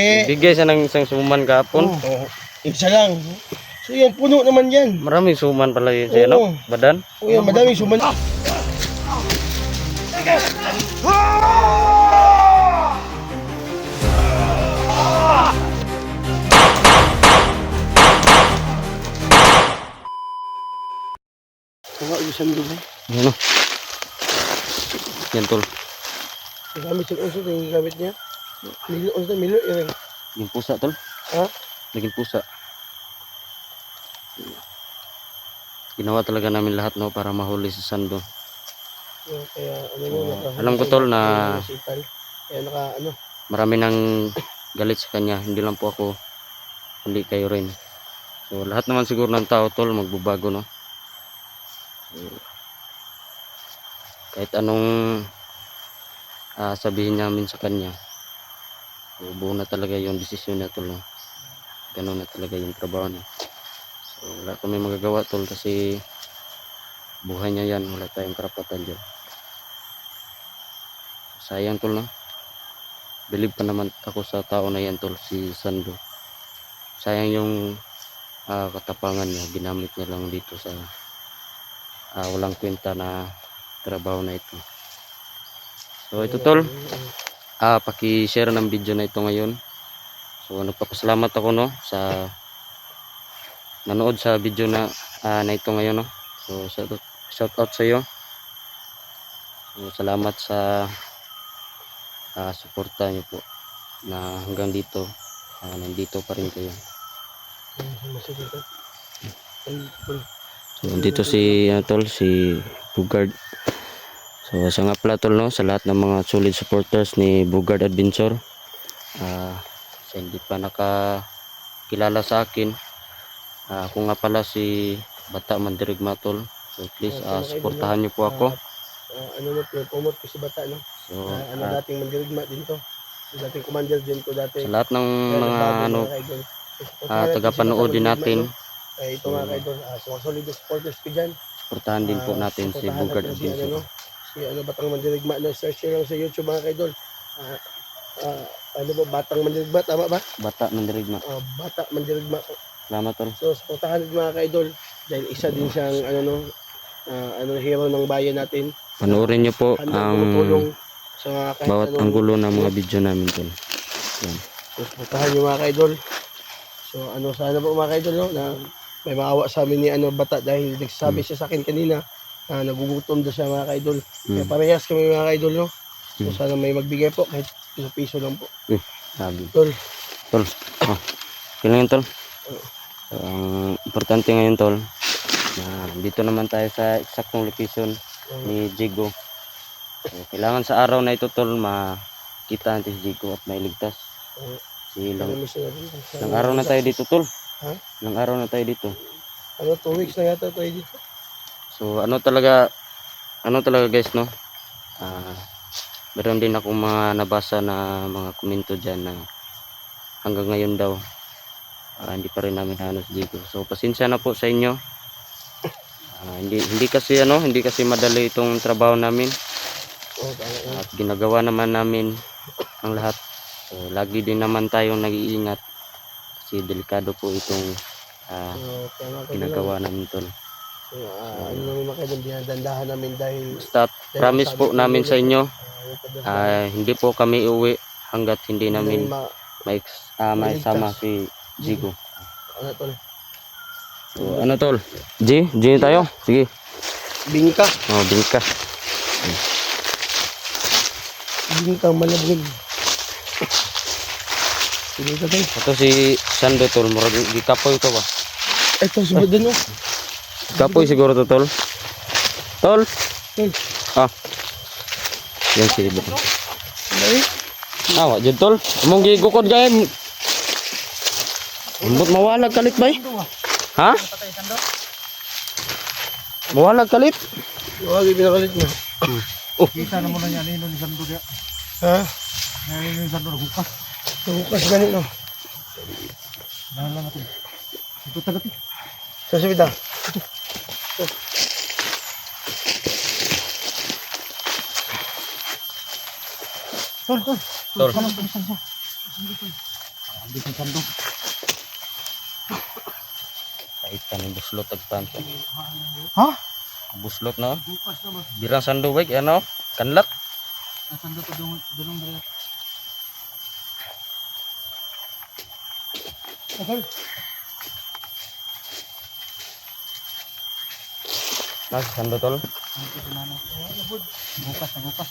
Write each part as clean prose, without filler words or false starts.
Bigay siya ng isang suman kahapon. Oo. Isa lang. So yan, puno naman yan. Maraming suman pala yun siya, no? Badan? O yan, madaming suman. Tawa, isang dulo. Ano? Yan tol. Gamit yung uso, yung gamit niya. Milo, uso, milo, yun. Yung pusa tol. Ha? Naging pusa. Ginawa talaga namin lahat, no, para mahuli si Sando. Kaya, ano yun, Alam ko tol na kaya ano. marami nang galit sa kanya. Hindi lang po ako, hindi kayo rin. So lahat naman siguro ng tao tol magbabago, no. Kahit anong sabihin namin sa kanya, buo na talaga yung desisyon niya tol, no? Ganun na talaga yung trabaho niya. So wala kami magagawa tol kasi buhay niya yan, wala tayong karapatan dyan. Sayang tol, no? Believe pa naman ako sa tao na yan tol, si Sando. Sayang yung katapangan niya, ginamit niya lang dito sa walang kwenta na trabaho na ito. So ito tol, paki-share ng video na ito ngayon. So nagpapasalamat ako, no, sa nanood sa video na ito ngayon, no. So shout out sa iyo. So, salamat sa suporta niyo po na hanggang dito nandito pa rin kayo. So dito si tol, si Bugard. So sa nga pala tol, no, sa lahat ng mga solid supporters ni Bugard Adventure, sa hindi pa nakakilala sa akin, ako nga pala si Bata Mandirigma tol. So please suportahan niyo po ako. Ano mo, promote ko si Bata, no? So dating Mandirigma din to. Dating commander din ko dati. Sa lahat ng mga tagapanood din natin, ito mga kaidol, mga solid supporters ko dyan. Suportahan din po natin si Bugard Adventure. Si Batang Mandirigma, na search lang sa YouTube mga kaidol. Ano ba, Batang Mandirigma, tama ba? Bata Mandirigma. Bata Mandirigma. Salamat tol. So suportahan din mga kaidol dahil isa din siyang hero ng bayan natin. Panoorin niyo po ang sa bawat anggulo ng mga video namin tol. Yan. So suportahan niyo mga kaidol. So sana po mga kaidol, no, na may maawa sa amin ni Bata dahil nagsasabi siya sa akin kanina na nagugutom daw siya mga kaidol. Kaya parehas kami mga kaidol, no. So sana may magbigay po kahit piso-piso lang po. Sabi. Tol. Kailangan tol. So, ang importante ngayon tol, dito naman tayo sa eksaktong location ni Jigo. So, kailangan sa araw na ito tol makita natin si Jigo at mailigtas. Ilang araw na tayo dito tol. Ilang araw na tayo dito. 2 weeks na yata tayo dito. So ano talaga guys, no, meron din akong mga nabasa na mga komento dyan na hanggang ngayon daw hindi pa rin namin halos dito. So pasensya na po sa inyo. Hindi kasi madali itong trabaho namin. At ginagawa naman namin ang lahat. So lagi din naman tayong nag-iingat kasi delikado po itong ginagawa namin tol. Ano namin mga kaidol, dinadandahan namin dahil promise po namin sa inyo, hindi po kami uwi hanggat hindi namin maisama si Jigo. Ano tol? So, ano tol? G tayo? Sige. Bingka. Bingka. Bingka malabog. Sige ito tol. Ito si Sando tol, murag gikapoy ito ba? Ito subod din, no? Kapoy siguro to tol. Tol. Yan si Ibo. Awa jud tol. Among gigukod gay. Ambot mawalag kalit bay. Ha? Mawalag kalit. Wagi pinakalit mo. Kita na mo na niya nino ni Sando dia. Ha? Nino ni Sando hukas. Hukas ganit, no? Dahan lang natin. Ito tagati. Sa subida. Tol. Tol. Kamu tulisan siya. Andito yung sando. Kahit tanong buslot agpanta. Ha? Buslot na. Bukas na ba? Birang sando wag ano? Kanlat. Sando to dulong dre. Tol. Mas sando tol. Bukas na bukas.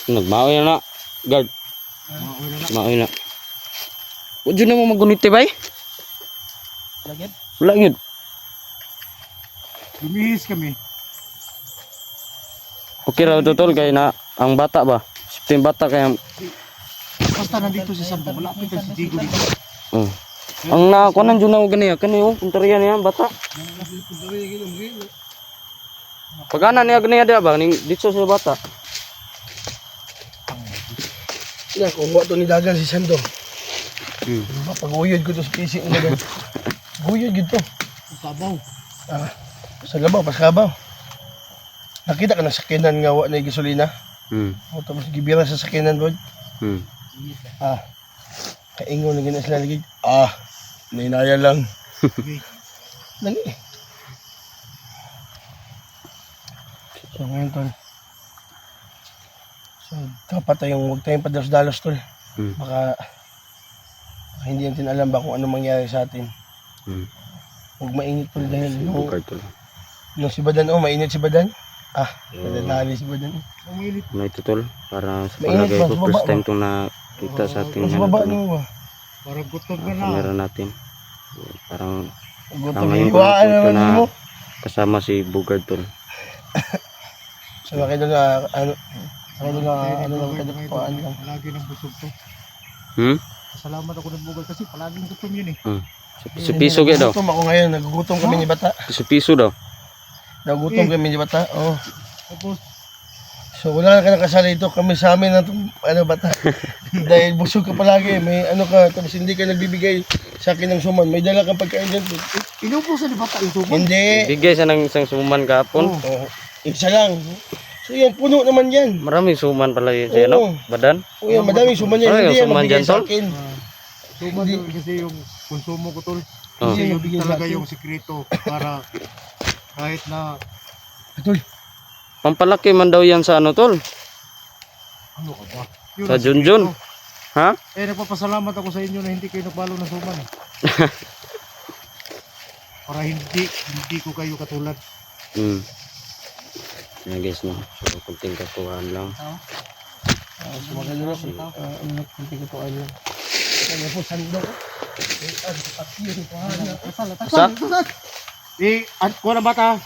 Nagmaoy na. Guard. Mauwi na na. Maoy na. Udyo na mo maguniti bay? Lagyan. Wala gyud. Lumihis kami. Okay ra to tol kay na ang bata ba? Sipting bata kay Basta nandito si Sando. Malapit na si Digo dito. ang nakunan jud na og ganiya kani oh, punteriya niya bata. Pagana niya ganiya dia ba ning dito sa bata. Na, kung to ni Dagan si Sando. Hmm. Pag-uyod ko to sa PC mo Dagan. Guyod gito. Sabaw. Ah, sa labaw, pas kabaw. Nakita ka ng sakinan nga wa na gasolina. O tapos gibira sa sakinan bro. Ah. Kaingon na gina sila lagi. Ah, nainaya lang. Lagi. So ngayon tol. So dapat tayong huwag tayong padalos-dalos tol. Baka hindi natin alam ba kung ano mangyari sa atin. Huwag mainit tol dahil nung si Badan, mainit si Badan. Ah, nadali si Badan. Umilit. Ano ito tol? Para sa Mainit palagay ba? ko Sa baba first ba? time itong nakita sa ating Sa baba tol, niyo ba? Parang gutom ka na. camera natin. Parang Gutom ngayon ko hiwaan na naman na mo. kasama si Bugard tol. So makita na ano ano lang kadapaan lang. Palagi nang busog to. Salamat ako ng bugal kasi palaging gutom yun eh. Si piso gaya daw. Gutom ako ngayon, nagugutom kami ni Bata. Si piso daw. Nagugutom kami ni Bata. Oh. Tapos, So wala ka nakasali ito kami sa amin ng ano Bata. Dahil busog ka palagi, may ano ka, tapos hindi ka nagbibigay sa akin ng suman. May dala kang pagkain dyan. inubusan ni Bata yung suman. Hindi. Bigay siya ng isang suman kahapon. Oh, isa lang. So yan, puno naman yan. Maraming suman pala yun siya, no? Oo. Badan. O yan, madaming suman yan. Ay, Hindi yan suman mabigay dyan, sa tol? akin. Suman yun kasi yung konsumo ko tol. Oh. Kasi yun Bigyan sa talaga akin. yung sikreto para kahit na Ito, Pampalaki man daw yan sa ano tol? ano ka ba? Yun Sa ang Junjun. sikreto. Ha? Nagpapasalamat ako sa inyo na hindi kayo nagbalo ng suman eh. Para hindi ko kayo katulad. Yan guys no. So kunting kakuhaan lang. so maganda na. Ano, kunti ko po ano. Kaya po, sando ko. Sa? Kuha na Bata.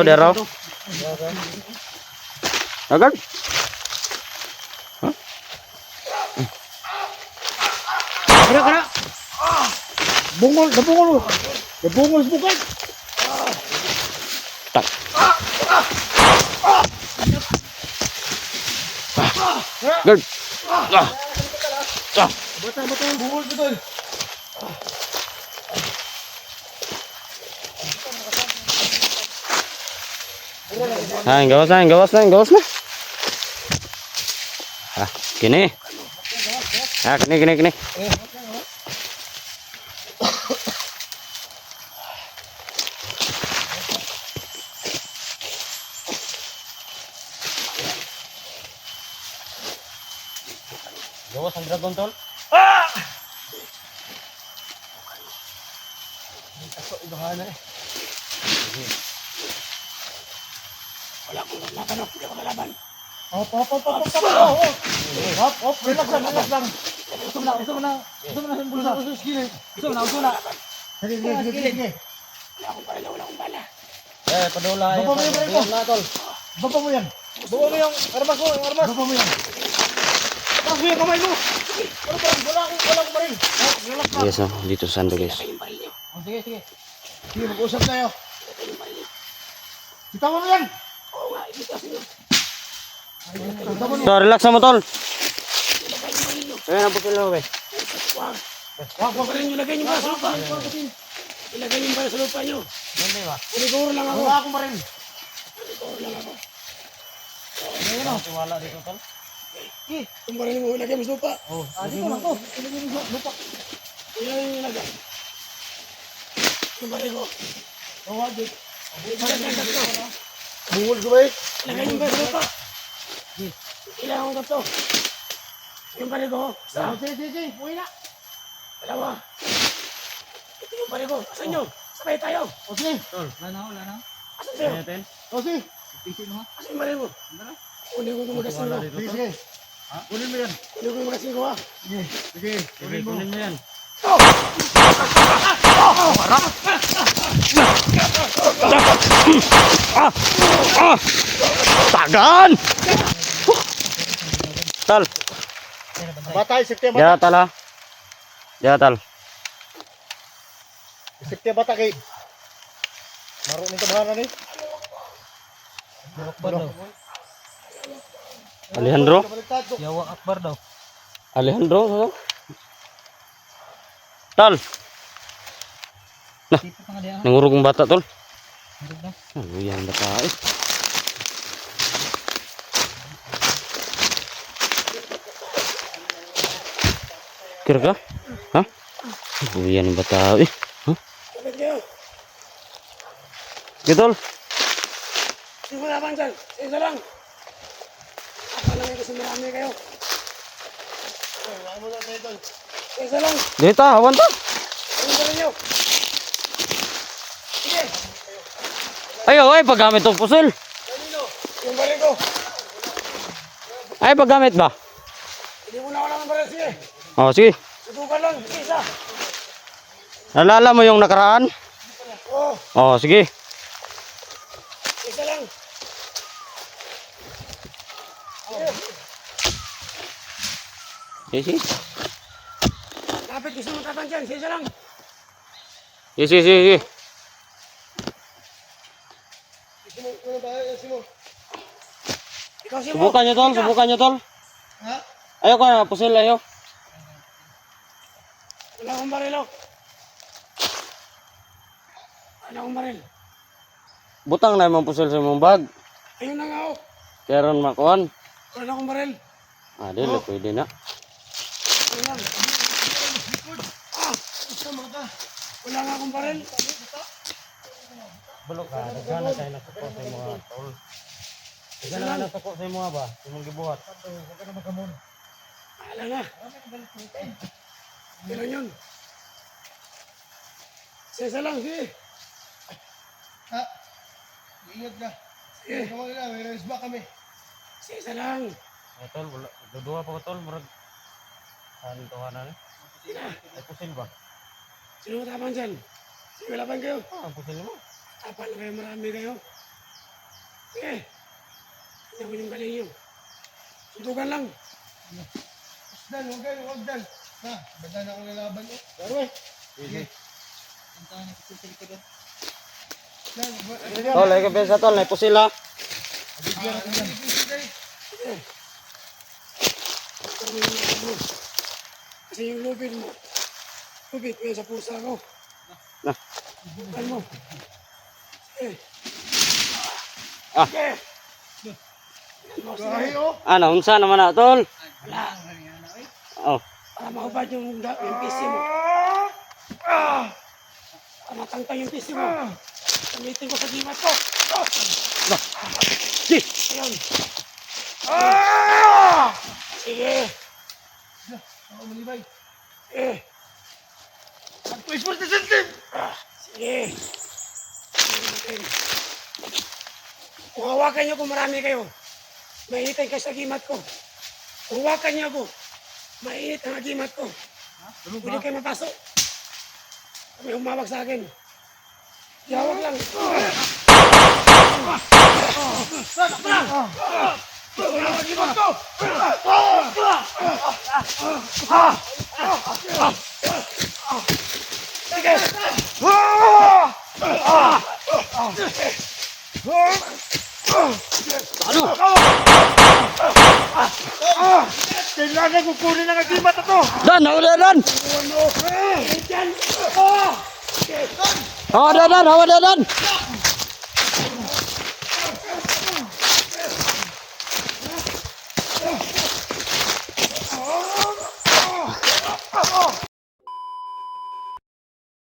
Deraw. Agad. Kena. Bungol, nabungol. Nabungol sa bukid. Tak. Good. Bata, bungol ko doon. Gawas na. Gini. Gini. Gawas ang dragon tol. Ako, ibahana eh. Hop. Relax lang. Usap na yung bulsa. Usap na. Sige. Padula. Baba mo yung baril ko. Baba mo yan. Baba mo yung armas ko. Baba mo yan. Taas mo yung kamay mo. Wala akong baril. Relax lang. Yes, dito sa sando guys. Sige. Sige, mag-usap tayo. Bitawan mo yan. So, relax mo tol. Ayan ang putil mo, Wag rin nyo lagay yung para sa lupa. Ilagay yung para sa lupa nyo. Hindi ba? Urigoro lang ako. Wala akong baril. Tiwala dito tol. Yung baril mo, ilagay mo sa lupa. Oh, dito lang to. Ilagay mo sa lupa. Ilan yung ilagay? Yung baril ko. Oh, wagit. Bungol ko ba eh? Ilagay yung baril sa lupa. Ilan akong kapto? Yung baril ko. Oh, sige. Uwi na. Dalawa. Ito yung baril ko. Asan nyo? Sabay tayo. O, sige. Wala na. Asan sa'yo? O, sige. Tingin mo ha. Asan yung baril mo? Kunin ko yung magasin ko. Sige. Kunin mo yan. Kunin ko yung magasin ko ha. Sige. Kunin mo. Kunin mo yan. Tagan! Tal, Batay, sikte dia tal ha. Dia tal. Sikte bata kay. Maro nito bahanan ni. Akbar daw. Alejandro? Yawa Akbar daw. Alejandro, ano? Tal, Sipot na nga diyan. nangurog ng bata tol. Hirap daw. Ano yan bata eh. Kira ka? Ha? Ano yan yung bata eh. Ha? Sabit kayo. Gitol? Hindi mo naman dyan. Isa lang. Akala may kasi marami kayo. Wala mo na tayo doon. Isa lang. Dito, hawan to. Anong baril nyo? Sige. Ayaw, ay, paggamit tong pusil. Kanino? Yung baril ko. Ay, paggamit ba? Hindi mo na wala ng baril. Sige. Oh, sige. Subukan lang. Isa. Nalala mo yung nakaraan? Oo. Oh, sige. Isa lang. Sige, sige. Lapit gusto mo tatang dyan. Isa lang. Sige, sige, sige. Ano ba? Simo. Ikaw Simo. Subukan nyo tol, subukan nyo tol. Ha? Ayaw ka na, pusil ayaw. Wala akong baril. Oh. Wala akong baril. Butang na yung pusil sa mong bag. Ayun na nga oh. Kaya ron makuhan. Wala akong baril. Ah, di lang, pwede na. Ayun lang. Ah! Gusto mo ka? Wala nga akong baril. Bulok ka, nagana tayo na support sa mga tol. Nagana na support sa mga ba? Sa mga gibuhat. Wala na. Pero yun. Isa lang, sige. Ha? Ingat ka. Sige. Kamo nila, may race back kami. Isa lang. Ay tol, wala. Dudua pa ko tol, murag. Saan ito ka na eh? Ay pusil ba? Sino tapan dyan? Sige, laban kayo. Ah, pusil mo. Tapan kayo, marami kayo. Sige. Hindi ko yung galing yun. Suntukan lang. Dan, huwag dan. Ha, ba't na akong lalaban mo? Pero eh. Sige. Tol, ay kapesa tol, ay pusil ha. Kasi yung lubid mo. Lubid ko yan sa pusa ko. Nah. Bukan mo. Sige. Ah. Sige. Yan mo, sige. Ano, unsa naman na tol? Wala. Oh, Para makubad yung PC mo. Para matangtang yung PC mo. Gamitin ko sa gimat ko. si. Ayun. Sige. Ako malibay. Sige. Mag-push-push na sentin! Sige. Kung hawakan niyo kung marami kayo, mainitin kayo sa gimat ko. Kung hawakan niyo ako, mainit ang agimat ko. Pwede kayo mapasok. May humawak sa akin. Hawak lang. Ang agimat ko! Sige! Kailangan kukunin ang agimat na to. Dan, hawa dan. Diyan! Hawa dan, hawa dan.